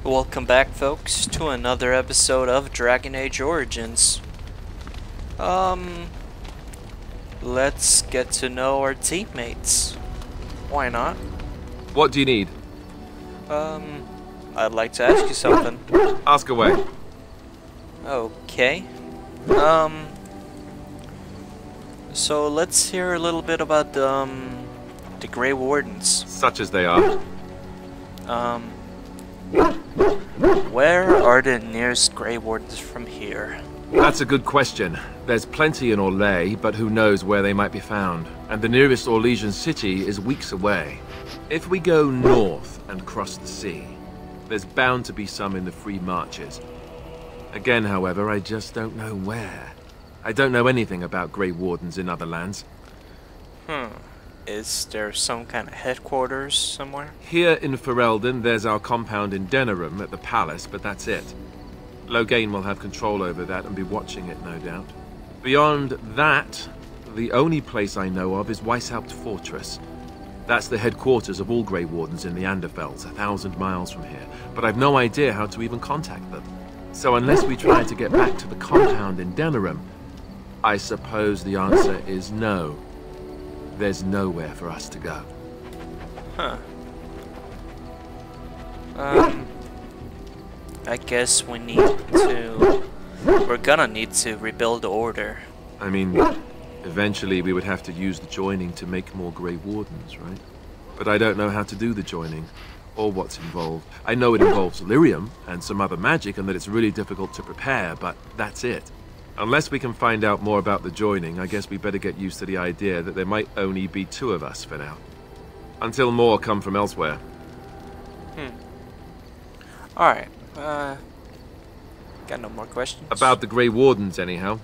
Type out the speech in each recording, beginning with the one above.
Welcome back, folks, to another episode of Dragon Age Origins. Let's get to know our teammates. Why not? What do you need? I'd like to ask you something. Ask away. Okay. So let's hear a little bit about the Grey Wardens. Such as they are. Where are the nearest Grey Wardens from here? That's a good question. There's plenty in Orlais, but who knows where they might be found. And the nearest Orlesian city is weeks away. If we go north and cross the sea, there's bound to be some in the Free Marches. Again, however, I just don't know where. I don't know anything about Grey Wardens in other lands. Is there some kind of headquarters somewhere? Here in Ferelden, there's our compound in Denerim at the palace, but that's it. Loghain will have control over that and be watching it, no doubt. Beyond that, the only place I know of is Weishaupt Fortress. That's the headquarters of all Grey Wardens in the Anderfells, 1,000 miles from here. But I've no idea how to even contact them. So unless we try to get back to the compound in Denerim, I suppose the answer is no. There's nowhere for us to go. I guess we're gonna need to rebuild the Order. I mean, eventually we would have to use the joining to make more Grey Wardens, right? But I don't know how to do the joining, or what's involved. I know it involves lyrium and some other magic, and that it's really difficult to prepare, but that's it. Unless we can find out more about the joining, I guess we better get used to the idea that there might only be 2 of us for now. Until more come from elsewhere. Alright, got no more questions? About the Grey Wardens, anyhow.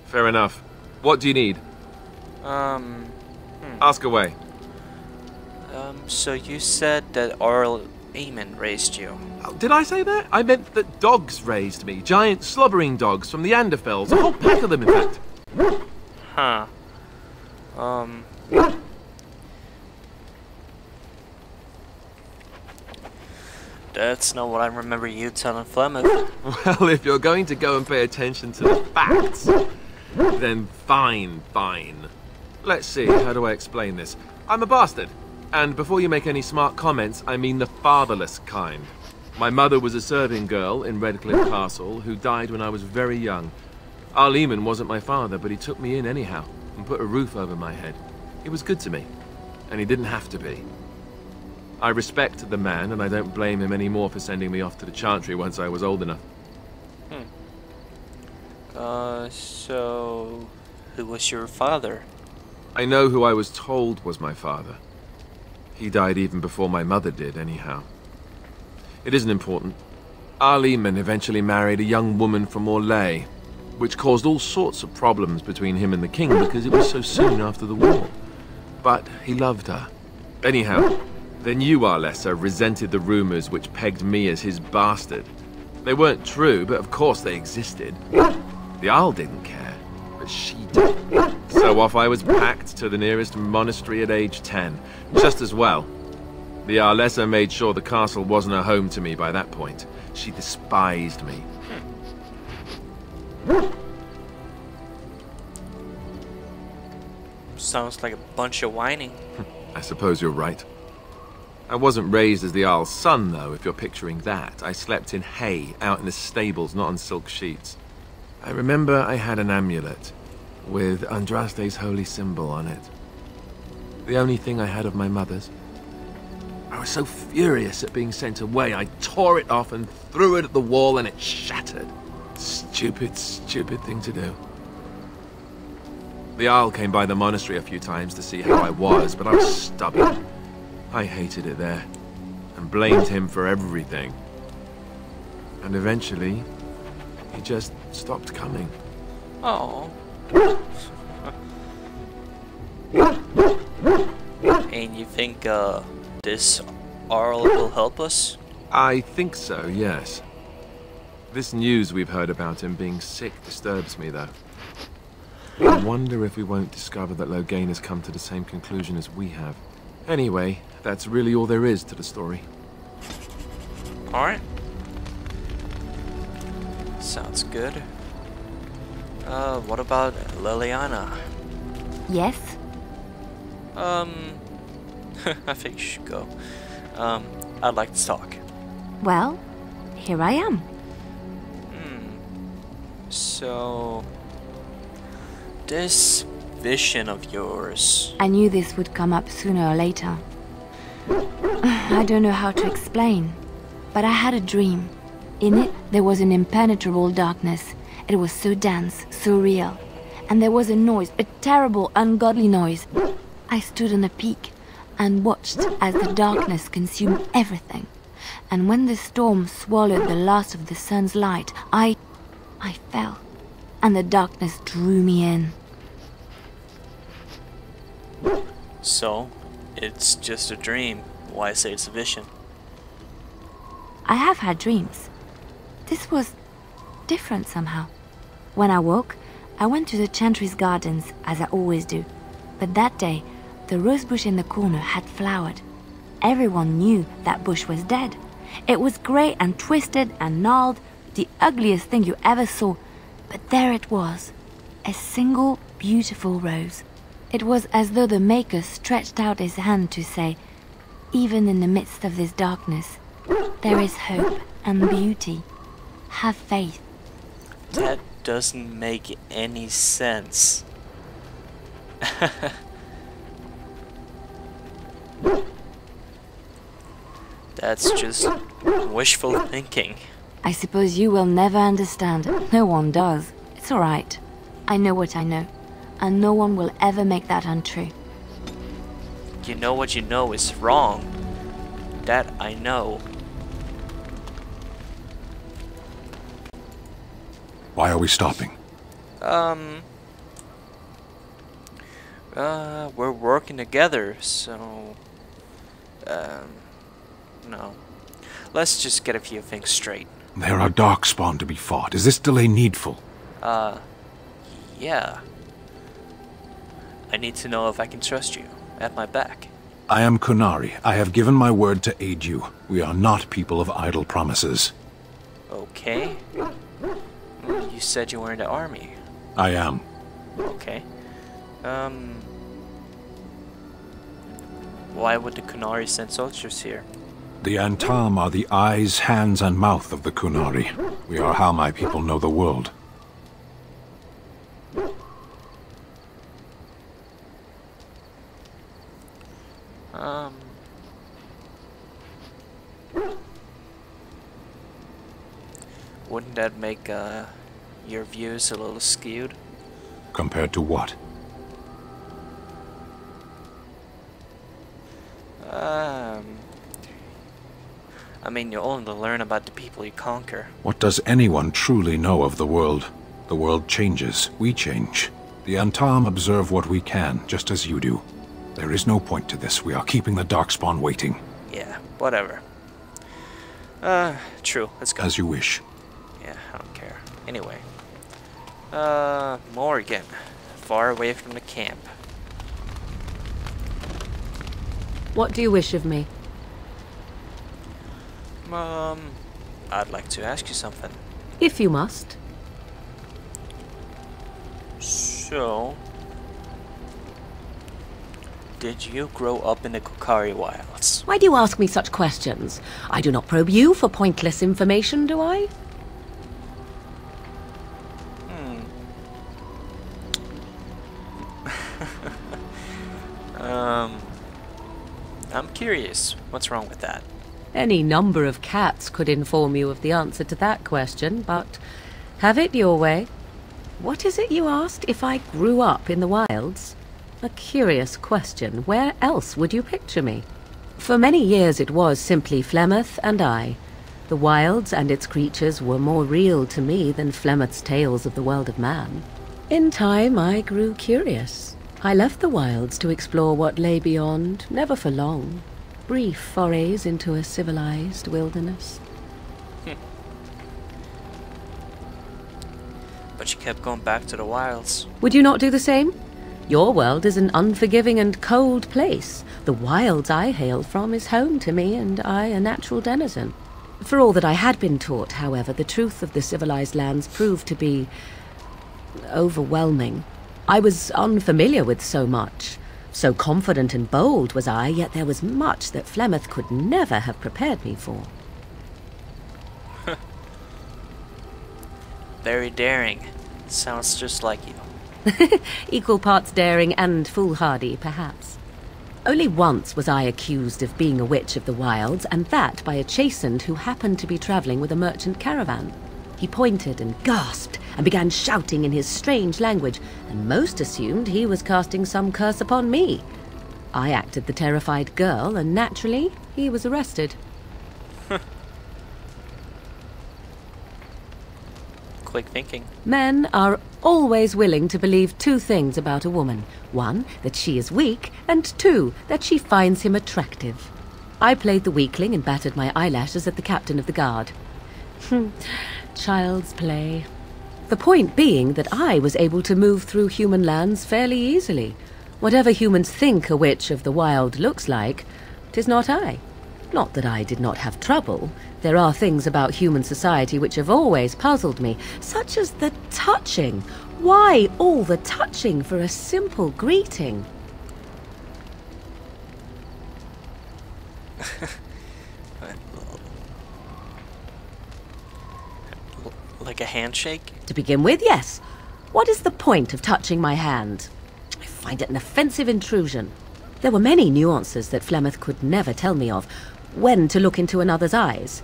Fair enough. What do you need? Ask away. So you said that Arl Eamon raised you. Oh, did I say that? I meant that dogs raised me. Giant slobbering dogs from the Anderfells. A whole pack of them, in fact. That's not what I remember you telling Flemeth. Well, if you're going to go and pay attention to the facts, then fine. Let's see, how do I explain this? I'm a bastard. And before you make any smart comments, I mean the fatherless kind. My mother was a serving girl in Redcliffe Castle who died when I was very young. Arl Eamon wasn't my father, but he took me in anyhow and put a roof over my head. He was good to me, and he didn't have to be. I respect the man, and I don't blame him anymore for sending me off to the Chantry once I was old enough. So who was your father? I know who I was told was my father. He died even before my mother did, anyhow. It isn't important. Arl Eamon eventually married a young woman from Orlais, which caused all sorts of problems between him and the king because it was so soon after the war. But he loved her. Anyhow, the new Arlessa resented the rumors which pegged me as his bastard. They weren't true, but of course they existed. The Arl didn't care, but she did. So off I was packed to the nearest monastery at age 10. Just as well. The Arlessa made sure the castle wasn't a home to me by that point. She despised me. Sounds like a bunch of whining. I suppose you're right. I wasn't raised as the Arl's son, though, if you're picturing that. I slept in hay, out in the stables, not on silk sheets. I remember I had an amulet with Andraste's holy symbol on it. The only thing I had of my mother's. I was so furious at being sent away, I tore it off and threw it at the wall and it shattered. Stupid thing to do. The Arl came by the monastery a few times to see how I was, but I was stubborn. I hated it there, and blamed him for everything. And eventually, he just stopped coming. Oh. And you think, this Arl will help us? I think so, yes. This news we've heard about him being sick disturbs me, though. I wonder if we won't discover that Loghain has come to the same conclusion as we have. Anyway, that's really all there is to the story. Alright. Sounds good. What about Liliana? Yes? I think you should go. I'd like to talk. Well, here I am. So, this vision of yours. I knew this would come up sooner or later. I don't know how to explain, but I had a dream. In it, there was an impenetrable darkness. It was so dense, so real. And there was a noise, a terrible, ungodly noise. I stood on a peak and watched as the darkness consumed everything. And when the storm swallowed the last of the sun's light, I fell, and the darkness drew me in. So, it's just a dream. Why say it's a vision? I have had dreams. This was different somehow. When I woke, I went to the Chantry's gardens, as I always do. But that day, the rosebush in the corner had flowered. Everyone knew that bush was dead. It was grey and twisted and gnarled, the ugliest thing you ever saw. But there it was, a single beautiful rose. It was as though the Maker stretched out his hand to say, even in the midst of this darkness, there is hope and beauty. Have faith. That doesn't make any sense. That's just wishful thinking. I suppose you will never understand. No one does. It's all right. I know what I know, and no one will ever make that untrue. You know what you know is wrong. That I know. Why are we stopping? We're working together, so... no. Let's just get a few things straight. There are darkspawn to be fought. Is this delay needful? Yeah. I need to know if I can trust you. At my back. I am Canari. I have given my word to aid you. We are not people of idle promises. Okay. You said you were in the army. I am. Okay. Why would the Canari send soldiers here? The Antam are the eyes, hands, and mouth of the Canari. We are how my people know the world. Wouldn't that make, your views a little skewed? Compared to what? I mean, you only learn about the people you conquer. What does anyone truly know of the world? The world changes. We change. The Antam observe what we can, just as you do. There is no point to this. We are keeping the Darkspawn waiting. Yeah, whatever. True. Let's go. As you wish. Yeah, I don't care. Anyway. Morgan. Far away from the camp. What do you wish of me? I'd like to ask you something. If you must. So... did you grow up in the Canari wilds? Why do you ask me such questions? I do not probe you for pointless information, do I? I'm curious. What's wrong with that? Any number of cats could inform you of the answer to that question, but have it your way. What is it you asked? If I grew up in the wilds? A curious question. Where else would you picture me? For many years it was simply Flemeth and I. The wilds and its creatures were more real to me than Flemeth's tales of the world of man. In time I grew curious. I left the wilds to explore what lay beyond, never for long. Brief forays into a civilized wilderness. But you kept going back to the wilds. Would you not do the same? Your world is an unforgiving and cold place. The wilds I hail from is home to me, and I a natural denizen. For all that I had been taught, however, the truth of the civilized lands proved to be overwhelming. I was unfamiliar with so much. So confident and bold was I, yet there was much that Flemeth could never have prepared me for. Very daring. Sounds just like you. Equal parts daring and foolhardy, perhaps. Only once was I accused of being a witch of the wilds, and that by a chastened who happened to be travelling with a merchant caravan. He pointed and gasped and began shouting in his strange language, and most assumed he was casting some curse upon me. I acted the terrified girl, and naturally, he was arrested. Quick thinking. Men are always willing to believe two things about a woman. One, that she is weak, and two, that she finds him attractive. I played the weakling and battered my eyelashes at the captain of the guard. Child's play. The point being that I was able to move through human lands fairly easily. Whatever humans think a witch of the wild looks like, 'tis not I. Not that I did not have trouble. There are things about human society which have always puzzled me, such as the touching. Why all the touching for a simple greeting? Like a handshake? To begin with, yes. What is the point of touching my hand? I find it an offensive intrusion. There were many nuances that Flemeth could never tell me of. When to look into another's eyes,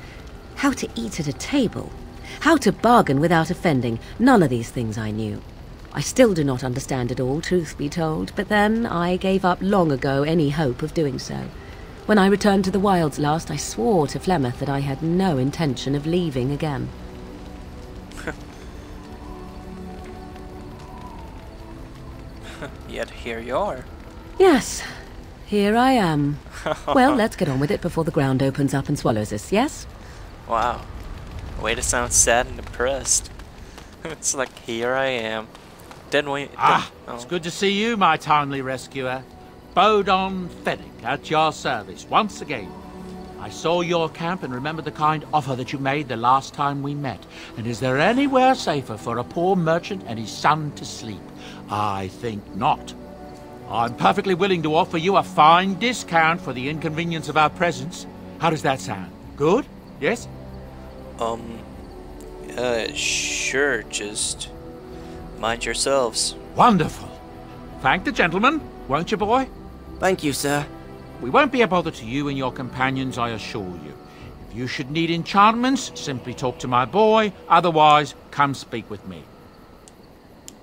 how to eat at a table, how to bargain without offending. None of these things I knew. I still do not understand it all, truth be told, but then I gave up long ago any hope of doing so. When I returned to the wilds last, I swore to Flemeth that I had no intention of leaving again. Yet here you are. Yes, here I am. Well, let's get on with it before the ground opens up and swallows us, yes? Wow. Way to sound sad and depressed. It's like, here I am. It's good to see you, my timely rescuer. Bodom Fennec at your service once again. I saw your camp and remember the kind offer that you made the last time we met. And is there anywhere safer for a poor merchant and his son to sleep? I think not. I'm perfectly willing to offer you a fine discount for the inconvenience of our presence. How does that sound? Good? Yes? Sure, just mind yourselves. Wonderful. Thank the gentleman, won't you, boy? Thank you, sir. We won't be a bother to you and your companions, I assure you. If you should need enchantments, simply talk to my boy. Otherwise, come speak with me.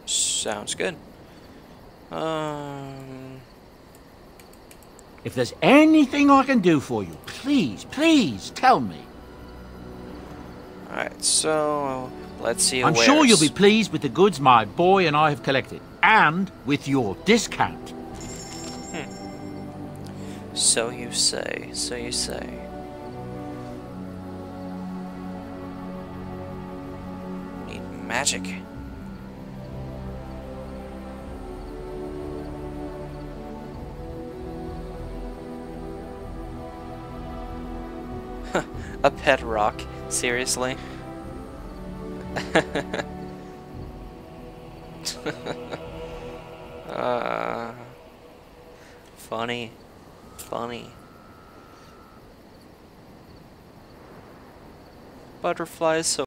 Sounds good. If there's anything I can do for you, please tell me. Alright, so let's see. I'm sure you'll be pleased with the goods my boy and I have collected, and with your discount. So you say, so you say. Need magic. A pet rock? Seriously? Funny. Butterflies so